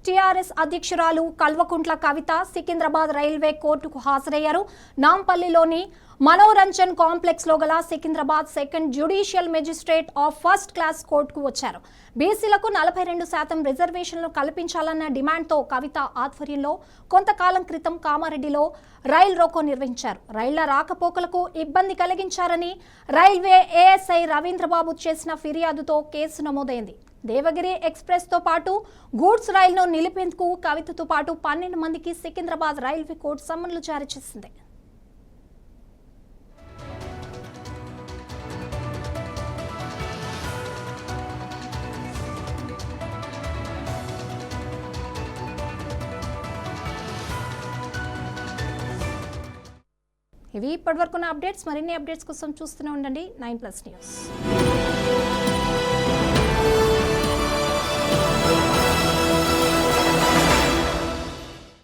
TRS అధ్యక్షురాలు Kalvakuntla Kavitha Secunderabad railway కోర్టుకు హాజరయ్యారు. నాంపల్లిలోని మనోరంజన్ కాంప్లెక్స్ లో గల Secunderabad second judicial magistrate of first class కోర్టుకు వచ్చారు. బీసీలకు 42% రిజర్వేషన్లు కల్పించాలన్న డిమాండ్తో కవిత ఆధ్వర్యంలో కొంతకాలం క్రితం కామారెడ్డిలో రైల్ రోకో నిర్వహించారు. రైళ్ల రాకపోకలకు ఇబ్బంది కలిగించారని రైల్వే ఏఎస్ఐ రవీంద్రబాబు చేసిన ఫిర్యాదుతో కేసు నమోదైంది. దేవగిరి ఎక్స్ప్రెస్ తో పాటు గూడ్స్ రైలును నిలిపేందుకు కవితతో పాటు 12 మందికి సికింద్రాబాద్ రైల్వే కోర్టు సమన్లు జారీ చేసింది. ఇవి ఇప్పటివరకున్న అప్డేట్స్. మరిన్ని అప్డేట్స్ కోసం చూస్తూనే ఉండండి 9+ న్యూస్.